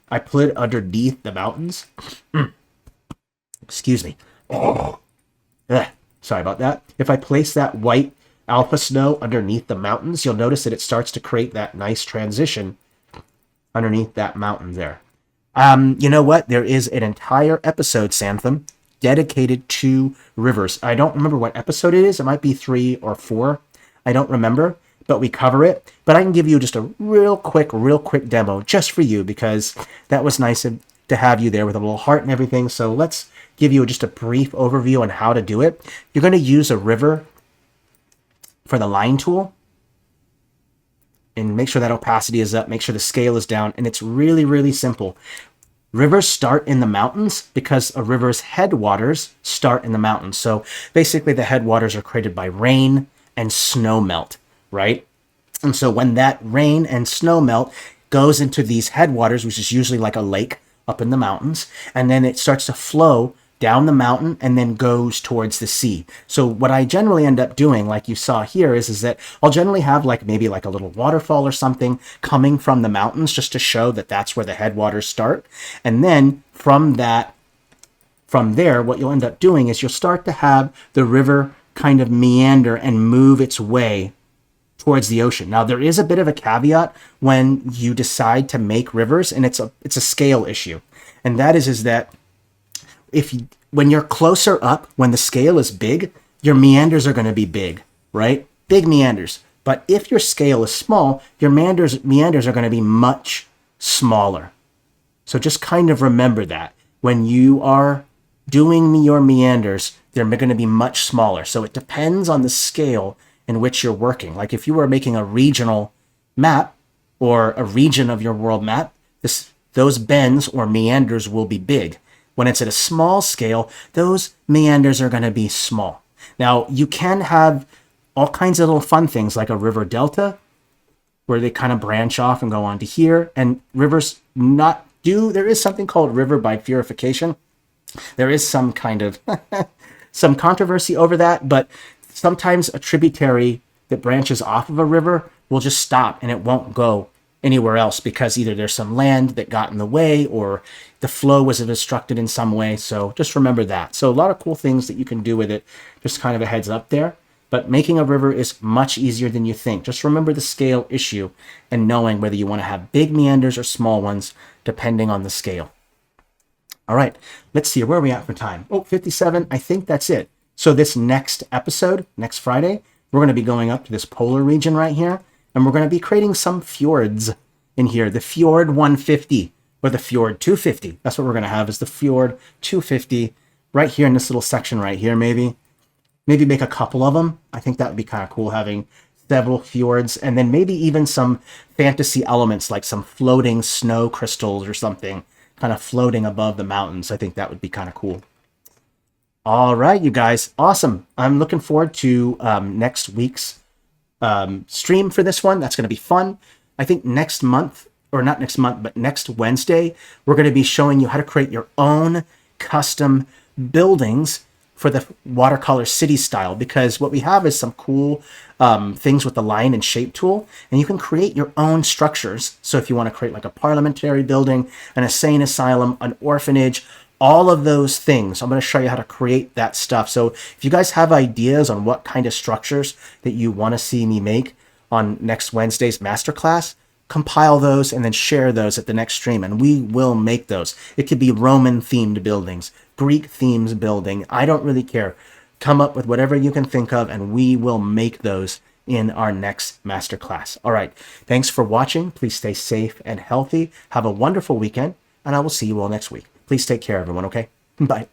I put it underneath the mountains. Excuse me. Sorry about that. If I place that white alpha snow underneath the mountains, you'll notice that it starts to create that nice transition underneath that mountain there. You know what? There is an entire episode, Santham, dedicated to rivers. I don't remember what episode it is. It might be 3 or 4. I don't remember, but we cover it. But I can give you just a real quick demo just for you because that was nice to have you there with a little heart and everything. So let's give you just a brief overview on how to do it. You're going to use a river for the line tool. And make sure that opacity is up. Make sure the scale is down. And it's really, really simple. Rivers start in the mountains because a river's headwaters start in the mountains. So basically the headwaters are created by rain and snow melt, right? And so when that rain and snow melt goes into these headwaters, which is usually like a lake up in the mountains, and then it starts to flow down the mountain and then goes towards the sea. So what I generally end up doing, like you saw here, is that I'll generally have like maybe like a little waterfall or something coming from the mountains just to show that that's where the headwaters start. And then from there, what you'll end up doing is you'll start to have the river kind of meander and move its way towards the ocean. Now, there is a bit of a caveat when you decide to make rivers, and it's a scale issue. And that is that when you're closer up, when the scale is big, your meanders are going to be big, right? Big meanders. But if your scale is small, your meanders are going to be much smaller. So just kind of remember that. When you are doing your meanders, they're going to be much smaller. So it depends on the scale in which you're working. Like if you were making a regional map or a region of your world map, those bends or meanders will be big. When it's at a small scale, those meanders are going to be small. Now, you can have all kinds of little fun things like a river delta, where they kind of branch off and go on to here. And rivers there is something called river bifurcation. There is some kind of some controversy over that, but sometimes a tributary that branches off of a river will just stop and it won't go anywhere else because either there's some land that got in the way or the flow was obstructed in some way. So just remember that. So a lot of cool things that you can do with it. Just kind of a heads up there. But making a river is much easier than you think. Just remember the scale issue and knowing whether you want to have big meanders or small ones, depending on the scale. All right, let's see. Where are we at for time? 57. I think that's it. So this next episode, next Friday, we're going to be going up to this polar region right here. And we're going to be creating some fjords in here. The Fjord 150 or the Fjord 250. That's what we're going to have is the Fjord 250 right here in this little section right here, maybe. Maybe make a couple of them. I think that would be kind of cool having several fjords and then maybe even some fantasy elements like some floating snow crystals or something kind of floating above the mountains. I think that would be kind of cool. All right, you guys. Awesome. I'm looking forward to next week's stream for this one. That's going to be fun. I think next month, or not next month, but next Wednesday, we're going to be showing you how to create your own custom buildings for the watercolor city style, because what we have is some cool things with the line and shape tool, and you can create your own structures. So if you want to create like a parliamentary building, an insane asylum, an orphanage, all of those things, I'm going to show you how to create that stuff. So if you guys have ideas on what kind of structures that you want to see me make on next Wednesday's masterclass, compile those and then share those at the next stream, and we will make those. It could be Roman themed buildings, Greek themes building. I don't really care. Come up with whatever you can think of, and we will make those in our next masterclass. All right. Thanks for watching. Please stay safe and healthy. Have a wonderful weekend, and I will see you all next week. Please take care, everyone, okay? Bye.